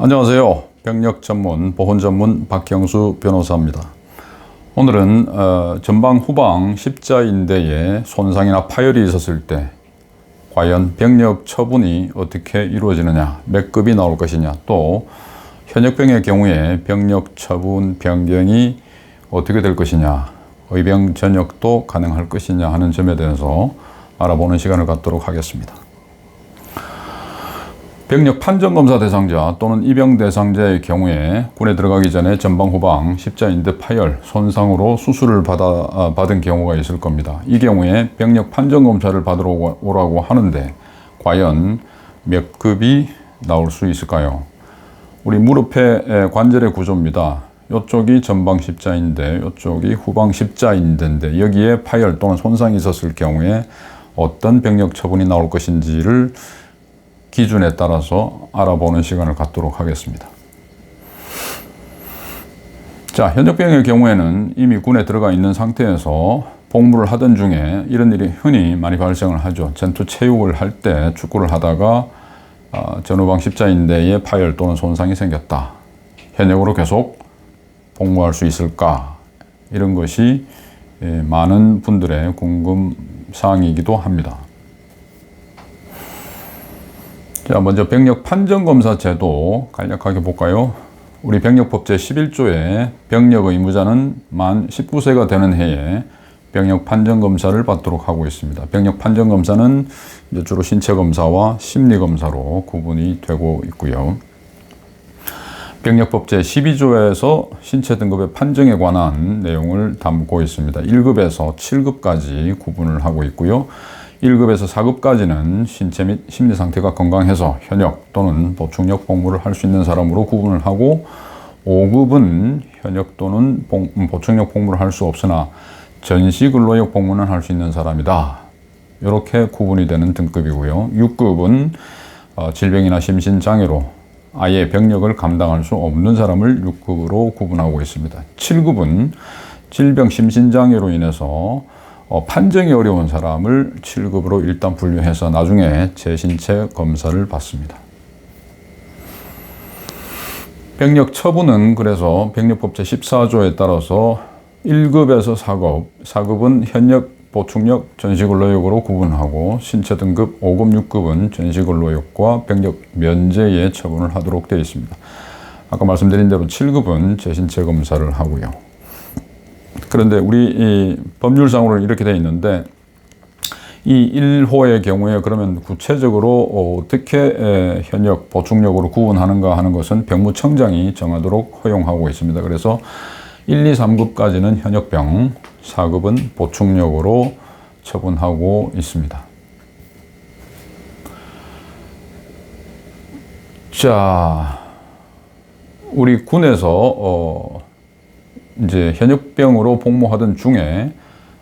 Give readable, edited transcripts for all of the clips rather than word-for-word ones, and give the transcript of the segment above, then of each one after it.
안녕하세요. 병력 전문, 보건 전문 박형수 변호사입니다. 오늘은 전방 후방 십자인대에 손상이나 파열이 있었을 때 과연 병력 처분이 어떻게 이루어지느냐, 몇 급이 나올 것이냐, 또 현역병의 경우에 병력 처분 변경이 어떻게 될 것이냐, 의병 전역도 가능할 것이냐 하는 점에 대해서 알아보는 시간을 갖도록 하겠습니다. 병력 판정검사 대상자 또는 입영 대상자의 경우에 군에 들어가기 전에 전방 후방 십자인대 파열, 손상으로 수술을 받은 경우가 있을 겁니다. 이 경우에 병력 판정검사를 받으러 오라고 하는데 과연 몇 급이 나올 수 있을까요? 우리 무릎의 관절의 구조입니다. 이쪽이 전방 십자인대, 이쪽이 후방 십자인대인데 여기에 파열 또는 손상이 있었을 경우에 어떤 병력 처분이 나올 것인지를 기준에 따라서 알아보는 시간을 갖도록 하겠습니다. 자, 현역병의 경우에는 이미 군에 들어가 있는 상태에서 복무를 하던 중에 이런 일이 흔히 많이 발생을 하죠. 전투 체육을 할 때 축구를 하다가 전후방 십자인대에 파열 또는 손상이 생겼다. 현역으로 계속 복무할 수 있을까? 이런 것이 많은 분들의 궁금사항이기도 합니다. 자, 먼저 병력 판정검사 제도 간략하게 볼까요? 우리 병력법 제11조에 병력 의무자는 만 19세가 되는 해에 병력 판정검사를 받도록 하고 있습니다. 병력 판정검사는 주로 신체검사와 심리검사로 구분이 되고 있고요. 병력법 제12조에서 신체 등급의 판정에 관한 내용을 담고 있습니다. 1급에서 7급까지 구분을 하고 있고요. 1급에서 4급까지는 신체 및 심리 상태가 건강해서 현역 또는 보충역 복무를 할 수 있는 사람으로 구분을 하고 5급은 현역 또는 보충역 복무를 할 수 없으나 전시근로역 복무는 할 수 있는 사람이다. 이렇게 구분이 되는 등급이고요. 6급은 질병이나 심신장애로 아예 병력을 감당할 수 없는 사람을 6급으로 구분하고 있습니다. 7급은 질병, 심신장애로 인해서 판정이 어려운 사람을 7급으로 일단 분류해서 나중에 재신체 검사를 받습니다. 병력 처분은 그래서 병력법 제14조에 따라서 1급에서 4급, 4급은 현역, 보충역, 전시근로역으로 구분하고 신체 등급 5급, 6급은 전시근로역과 병력 면제의 처분을 하도록 되어 있습니다. 아까 말씀드린 대로 7급은 재신체 검사를 하고요. 그런데 우리 이 법률상으로는 이렇게 되어 있는데 이 1호의 경우에 그러면 구체적으로 어떻게 현역, 보충역으로 구분하는가 하는 것은 병무청장이 정하도록 허용하고 있습니다. 그래서 1, 2, 3급까지는 현역병, 4급은 보충역으로 처분하고 있습니다. 자, 우리 군에서 이제 현역병으로 복무하던 중에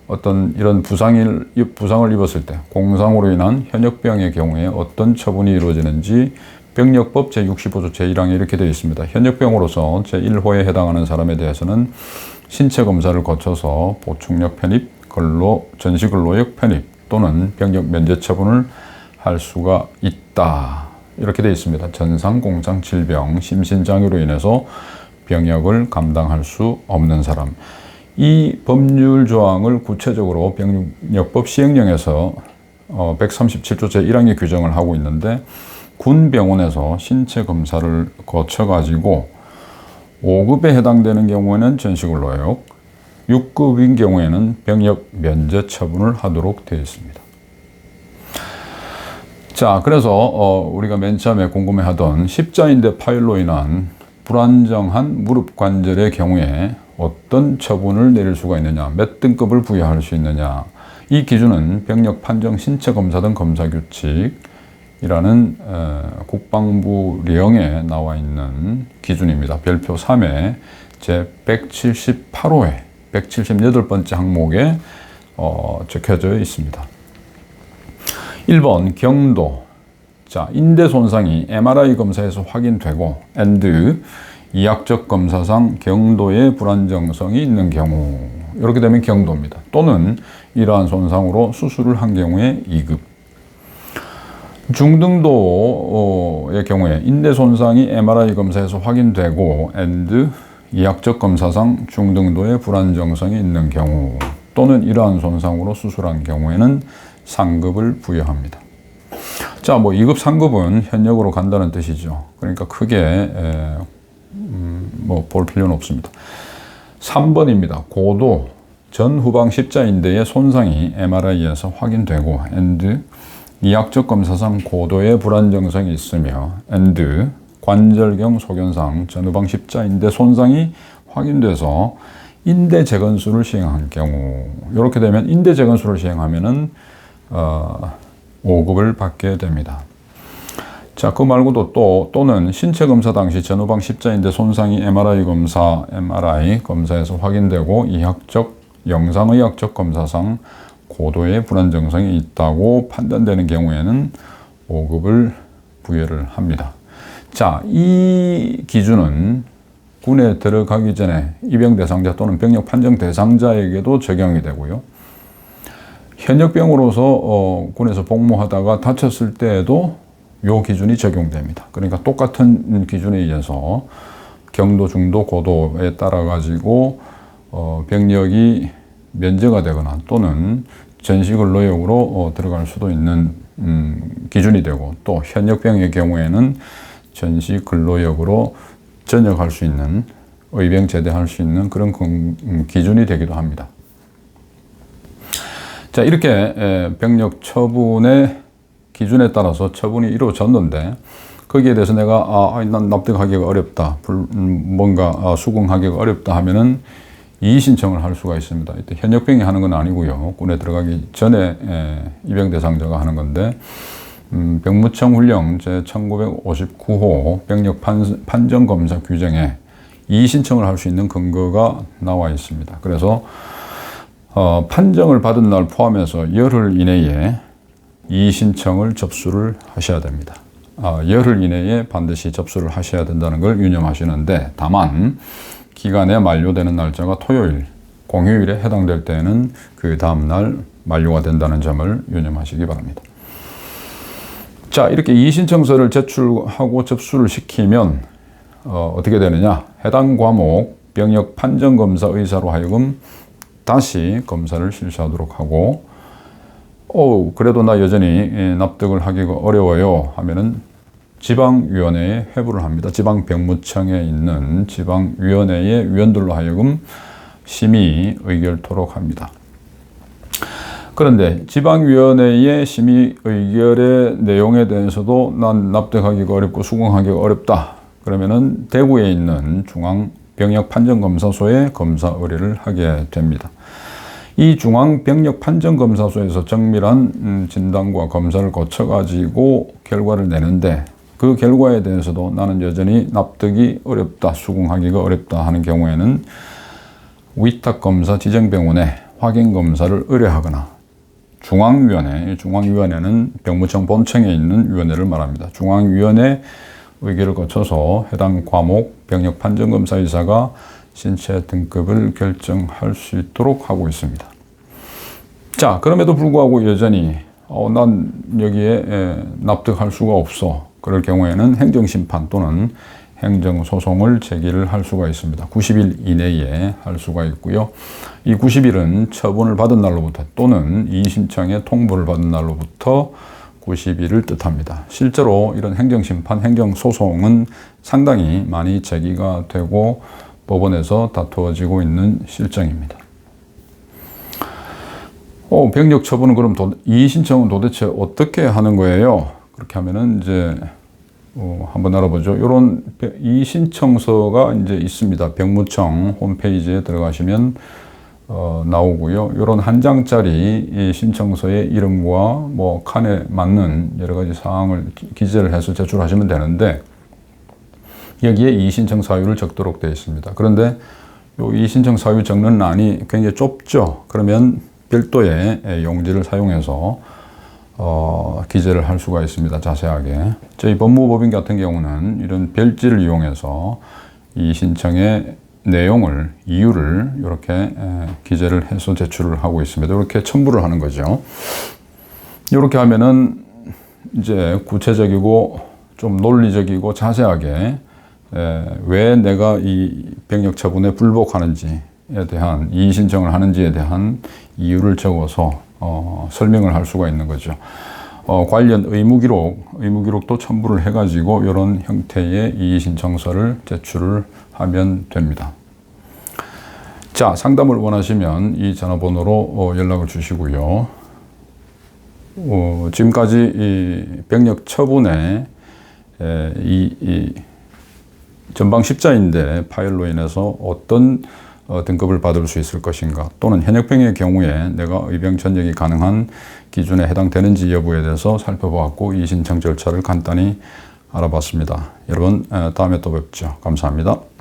어떤 이런 부상을 입었을 때 공상으로 인한 현역병의 경우에 어떤 처분이 이루어지는지 병력법 제65조 제1항에 이렇게 되어 있습니다. 현역병으로서 제1호에 해당하는 사람에 대해서는 신체 검사를 거쳐서 보충역 편입, 전시근로역 편입 또는 병력 면제 처분을 할 수가 있다. 이렇게 되어 있습니다. 전상, 공상, 질병, 심신장애로 인해서 병역을 감당할 수 없는 사람. 이 법률 조항을 구체적으로 병력법 시행령에서 137조 제1항에 규정을 하고 있는데 군병원에서 신체 검사를 거쳐가지고 5급에 해당되는 경우에는 전시근로역, 6급인 경우에는 병역 면제 처분을 하도록 되어 있습니다. 자, 그래서 우리가 맨 처음에 궁금해하던 십자인대 파열로 인한 불안정한 무릎 관절의 경우에 어떤 처분을 내릴 수가 있느냐, 몇 등급을 부여할 수 있느냐. 이 기준은 병력 판정 신체 검사 등 검사 규칙이라는 국방부령에 나와 있는 기준입니다. 별표 3에 제 178호에 178번째 항목에 적혀져 있습니다. 1번 경도. 자, 인대 손상이 MRI 검사에서 확인되고 이학적 검사상 경도의 불안정성이 있는 경우, 이렇게 되면 경도입니다. 또는 이러한 손상으로 수술을 한 경우에 2급. 중등도의 경우에 인대 손상이 MRI 검사에서 확인되고 and 이학적 검사상 중등도의 불안정성이 있는 경우 또는 이러한 손상으로 수술한 경우에는 상급을 부여합니다. 자, 뭐 2급, 3급은 현역으로 간다는 뜻이죠. 그러니까 크게 뭐 볼 필요는 없습니다. 3번입니다. 고도 전후방 십자인대의 손상이 MRI에서 확인되고 and 이학적 검사상 고도의 불안정성이 있으며 and 관절경 소견상 전후방 십자인대 손상이 확인돼서 인대 재건수를 시행한 경우, 이렇게 되면 인대 재건수를 시행하면은 5급을 받게 됩니다. 자, 그 말고도 또는 신체 검사 당시 전후방 십자인대 손상이 MRI 검사에서 확인되고 이학적 영상의학적 검사상 고도의 불안정성이 있다고 판단되는 경우에는 5급을 부여를 합니다. 자, 이 기준은 군에 들어가기 전에 입영 대상자 또는 병력 판정 대상자에게도 적용이 되고요. 현역병으로서 군에서 복무하다가 다쳤을 때에도 이 기준이 적용됩니다. 그러니까 똑같은 기준에 의해서 경도, 중도, 고도에 따라 가지고 병력이 면제가 되거나 또는 전시근로역으로 들어갈 수도 있는 기준이 되고, 또 현역병의 경우에는 전시근로역으로 전역할 수 있는, 의병 제대할 수 있는 그런 기준이 되기도 합니다. 자, 이렇게 병력 처분의 기준에 따라서 처분이 이루어졌는데 거기에 대해서 내가 난 납득하기가 어렵다, 뭔가 수긍하기가 어렵다 하면은 이의 신청을 할 수가 있습니다. 이때 현역병이 하는 건 아니고요. 군에 들어가기 전에 입영 대상자가 하는 건데 병무청 훈령 제1959호 병력 판정 검사 규정에 이의 신청을 할 수 있는 근거가 나와 있습니다. 그래서 판정을 받은 날 포함해서 열흘 이내에 이의 신청을 접수를 하셔야 됩니다. 열흘 이내에 반드시 접수를 하셔야 된다는 걸 유념하시는데, 다만 기간에 만료되는 날짜가 토요일, 공휴일에 해당될 때에는 그 다음 날 만료가 된다는 점을 유념하시기 바랍니다. 자, 이렇게 이의 신청서를 제출하고 접수를 시키면 어떻게 되느냐? 해당 과목 병력 판정 검사 의사로 하여금 다시 검사를 실시하도록 하고, 그래도 나 여전히 납득을 하기가 어려워요 하면은 지방위원회에 회부를 합니다. 지방병무청에 있는 지방위원회의 위원들로 하여금 심의 의결토록 합니다. 그런데 지방위원회의 심의 의결의 내용에 대해서도 난 납득하기가 어렵고 수긍하기가 어렵다 그러면은 대구에 있는 중앙병력판정검사소에 검사 의뢰를 하게 됩니다. 이 중앙병력판정검사소에서 정밀한 진단과 검사를 거쳐가지고 결과를 내는데, 그 결과에 대해서도 나는 여전히 납득이 어렵다, 수긍하기가 어렵다 하는 경우에는 위탁검사 지정병원에 확인검사를 의뢰하거나 중앙위원회는 병무청 본청에 있는 위원회를 말합니다. 중앙위원회 의결을 거쳐서 해당 과목 병력판정검사의사가 신체 등급을 결정할 수 있도록 하고 있습니다. 자, 그럼에도 불구하고 여전히 난 여기에 납득할 수가 없어. 그럴 경우에는 행정심판 또는 행정소송을 제기를 할 수가 있습니다. 90일 이내에 할 수가 있고요. 이 90일은 처분을 받은 날로부터 또는 이의 신청에 통보를 받은 날로부터 90일을 뜻합니다. 실제로 이런 행정심판, 행정소송은 상당히 많이 제기가 되고 법원에서 다투어지고 있는 실정입니다. 병력 처분은 그럼 이의 신청은 도대체 어떻게 하는 거예요? 그렇게 하면은 이제 한번 알아보죠. 이런 이의 신청서가 이제 있습니다. 병무청 홈페이지에 들어가시면 나오고요. 이런 한 장짜리 이 신청서의 이름과 뭐 칸에 맞는 여러 가지 사항을 기재를 해서 제출하시면 되는데, 여기에 이의 신청 사유를 적도록 되어 있습니다. 그런데 이 이의 신청 사유 적는 란이 굉장히 좁죠. 그러면 별도의 용지를 사용해서 기재를 할 수가 있습니다. 자세하게. 저희 법무법인 같은 경우는 이런 별지를 이용해서 이 신청의 내용을, 이유를 이렇게 기재를 해서 제출을 하고 있습니다. 이렇게 첨부를 하는 거죠. 이렇게 하면은 이제 구체적이고 좀 논리적이고 자세하게 왜 내가 이 병력 처분에 불복하는지에 대한 이의 신청을 하는지에 대한 이유를 적어서 설명을 할 수가 있는 거죠. 관련 의무기록도 첨부를 해가지고 이런 형태의 이의 신청서를 제출을 하면 됩니다. 자, 상담을 원하시면 이 전화번호로 연락을 주시고요. 지금까지 이 병력 처분에 이 전방 십자인대 파열로 인해서 어떤 등급을 받을 수 있을 것인가, 또는 현역병의 경우에 내가 의병 전역이 가능한 기준에 해당되는지 여부에 대해서 살펴보았고 이의 신청 절차를 간단히 알아봤습니다. 여러분, 다음에 또 뵙죠. 감사합니다.